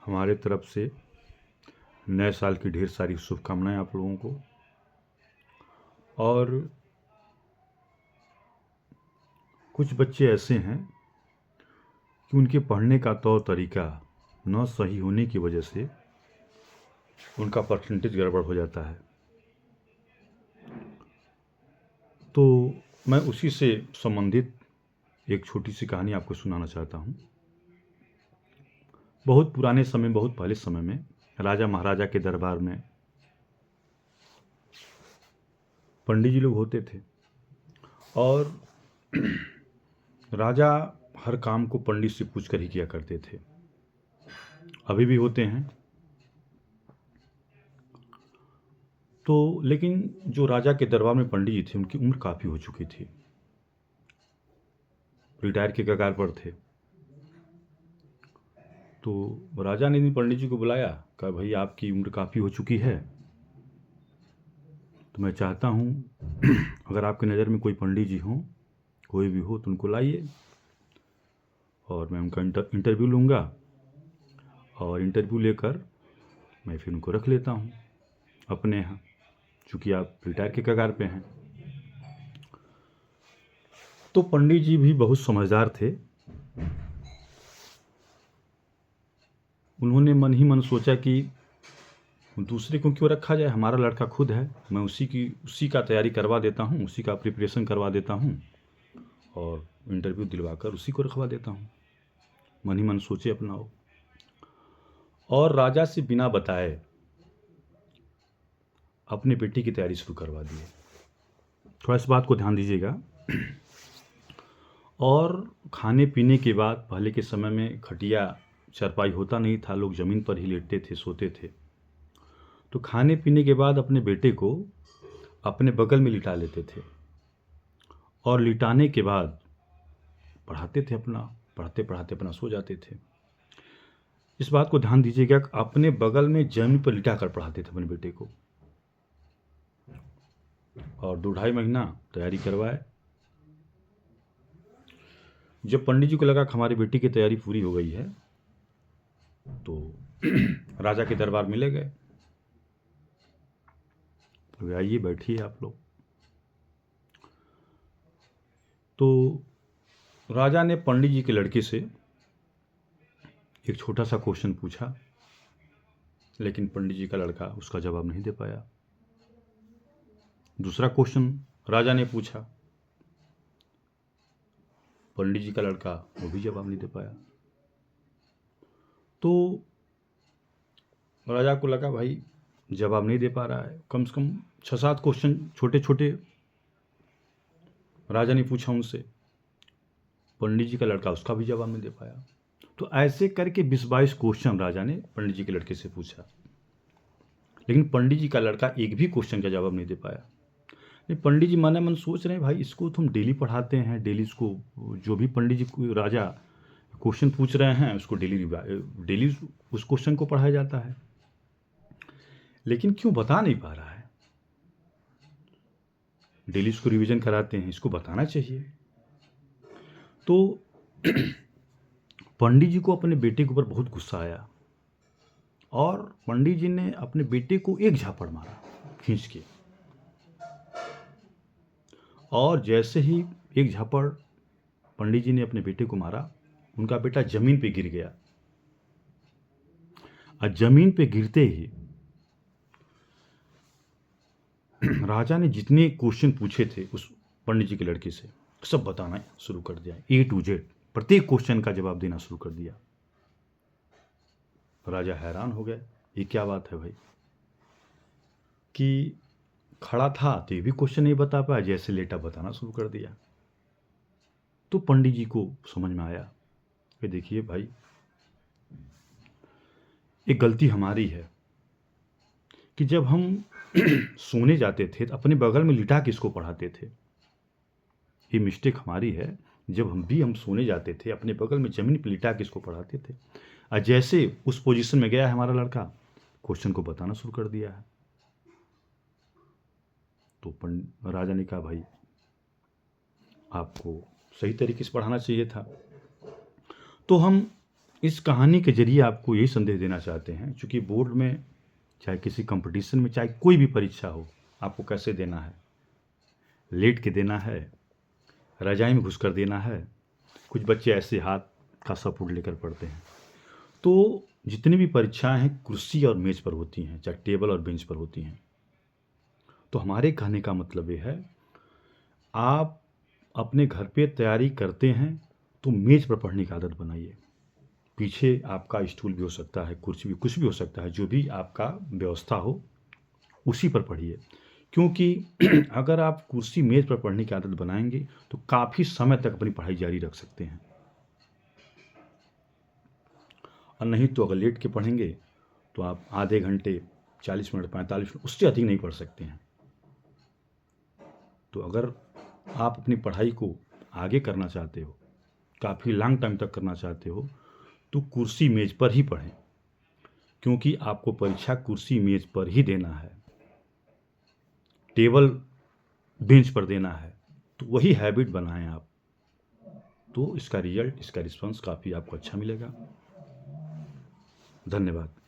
हमारे तरफ से नए साल की ढेर सारी शुभकामनाएं आप लोगों को। और कुछ बच्चे ऐसे हैं कि उनके पढ़ने का तौर तरीका न सही होने की वजह से उनका परसेंटेज गड़बड़ हो जाता है। तो मैं उसी से संबंधित एक छोटी सी कहानी आपको सुनाना चाहता हूँ। बहुत पुराने समय, बहुत पहले समय में राजा महाराजा के दरबार में पंडित जी लोग होते थे और राजा हर काम को पंडित से पूछ कर ही किया करते थे। अभी भी होते हैं। तो लेकिन जो राजा के दरबार में पंडित जी थे उनकी उम्र काफ़ी हो चुकी थी, रिटायर के कगार पर थे। तो राजा ने भी पंडित जी को बुलाया, कहा भाई आपकी उम्र काफ़ी हो चुकी है, तो मैं चाहता हूँ अगर आपकी नज़र में कोई पंडित जी हों, कोई भी हो, तो उनको लाइए और मैं उनका इंटरव्यू लूँगा और इंटरव्यू लेकर मैं फिर उनको रख लेता हूँ अपने यहाँ, चूँकि आप रिटायर के कगार पे हैं। तो पंडित जी भी बहुत समझदार थे। उन्होंने मन ही मन सोचा कि दूसरे को क्यों रखा जाए, हमारा लड़का खुद है, मैं उसी का तैयारी करवा देता हूँ, उसी का प्रिपरेशन करवा देता हूँ और इंटरव्यू दिलवा कर उसी को रखवा देता हूँ। मन ही मन सोचे अपना वो, और राजा से बिना बताए अपने बेटी की तैयारी शुरू करवा दिए। थोड़ा इस बात को ध्यान दीजिएगा। और खाने पीने के बाद, पहले के समय में खटिया चारपाई होता नहीं था, लोग ज़मीन पर ही लेटते थे, सोते थे। तो खाने पीने के बाद अपने बेटे को अपने बगल में लिटा लेते थे और लिटाने के बाद पढ़ाते थे, अपना पढ़ाते पढ़ाते अपना सो जाते थे। इस बात को ध्यान दीजिएगा, अपने बगल में जमीन पर लिटा कर पढ़ाते थे अपने बेटे को। और 2-2.5 महीना तैयारी करवाए। जब पंडित जी को लगा कि हमारी बेटी की तैयारी पूरी हो गई है, तो राजा के दरबार में ले गए। तो आइए बैठिए आप लोग। तो राजा ने पंडित जी के लड़के से एक छोटा सा क्वेश्चन पूछा, लेकिन पंडित जी का लड़का उसका जवाब नहीं दे पाया। दूसरा क्वेश्चन राजा ने पूछा, पंडित जी का लड़का वो भी जवाब नहीं दे पाया। तो राजा को लगा भाई जवाब नहीं दे पा रहा है, कम से कम 6-7 क्वेश्चन छोटे छोटे राजा ने पूछा उनसे, पंडित जी का लड़का उसका भी जवाब नहीं दे पाया। तो ऐसे करके 20-22 क्वेश्चन राजा ने पंडित जी के लड़के से पूछा, लेकिन पंडित जी का लड़का एक भी क्वेश्चन का जवाब नहीं दे पाया। पंडित जी मन मन सोच रहे हैं भाई इसको तुम डेली पढ़ाते हैं, डेली इसको जो भी पंडित जी को राजा क्वेश्चन पूछ रहे हैं उसको डेली उस क्वेश्चन को पढ़ाया जाता है, लेकिन क्यों बता नहीं पा रहा है। डेली इसको रिवीजन कराते हैं, इसको बताना चाहिए। तो पंडित जी को अपने बेटे के ऊपर बहुत गुस्सा आया और पंडित जी ने अपने बेटे को एक झापड़ मारा खींच के, और जैसे ही एक झापड़ पंडित जी ने अपने बेटे को मारा, उनका बेटा जमीन पे गिर गया। और जमीन पे गिरते ही राजा ने जितने क्वेश्चन पूछे थे उस पंडित जी के लड़के से सब बताना शुरू कर दिया, A to Z प्रत्येक क्वेश्चन का जवाब देना शुरू कर दिया। राजा हैरान हो गए, ये क्या बात है भाई, कि खड़ा था तो ये भी क्वेश्चन नहीं बता पाया, जैसे लेटा बताना शुरू कर दिया। तो पंडित जी को समझ में आया कि देखिए भाई एक गलती हमारी है कि जब हम सोने जाते थे तो अपने बगल में लिटा के इसको पढ़ाते थे। ये मिस्टेक हमारी है, जब हम सोने जाते थे अपने बगल में ज़मीन पर लिटा के इसको पढ़ाते थे, और जैसे उस पोजीशन में गया है हमारा लड़का, क्वेश्चन को बताना शुरू कर दिया है। तो राजा ने कहा भाई आपको सही तरीके से पढ़ाना चाहिए था। तो हम इस कहानी के ज़रिए आपको यही संदेश देना चाहते हैं, चूँकि बोर्ड में चाहे किसी कंपटीशन में, चाहे कोई भी परीक्षा हो, आपको कैसे देना है, लेट के देना है, रज़ाई में घुसकर देना है। कुछ बच्चे ऐसे हाथ का सपोर्ट लेकर पढ़ते हैं। तो जितनी भी परीक्षाएं हैं कुर्सी और मेज़ पर होती हैं, चाहे टेबल और बेंच पर होती हैं। तो हमारे कहने का मतलब ये है, आप अपने घर पे तैयारी करते हैं तो मेज़ पर पढ़ने की आदत बनाइए। पीछे आपका स्टूल भी हो सकता है, कुर्सी भी, कुछ भी हो सकता है, जो भी आपका व्यवस्था हो उसी पर पढ़िए। क्योंकि अगर आप कुर्सी मेज़ पर पढ़ने की आदत बनाएंगे तो काफ़ी समय तक अपनी पढ़ाई जारी रख सकते हैं। और नहीं तो अगर लेट के पढ़ेंगे तो आप आधे घंटे, 40 मिनट, 45 मिनट, उससे अधिक नहीं पढ़ सकते हैं। तो अगर आप अपनी पढ़ाई को आगे करना चाहते हो, काफ़ी लॉन्ग टाइम तक करना चाहते हो, तो कुर्सी मेज़ पर ही पढ़ें, क्योंकि आपको परीक्षा कुर्सी मेज़ पर ही देना है, टेबल बेंच पर देना है। तो वही हैबिट बनाएं आप, तो इसका रिज़ल्ट, इसका रिस्पॉन्स काफ़ी आपको अच्छा मिलेगा। धन्यवाद।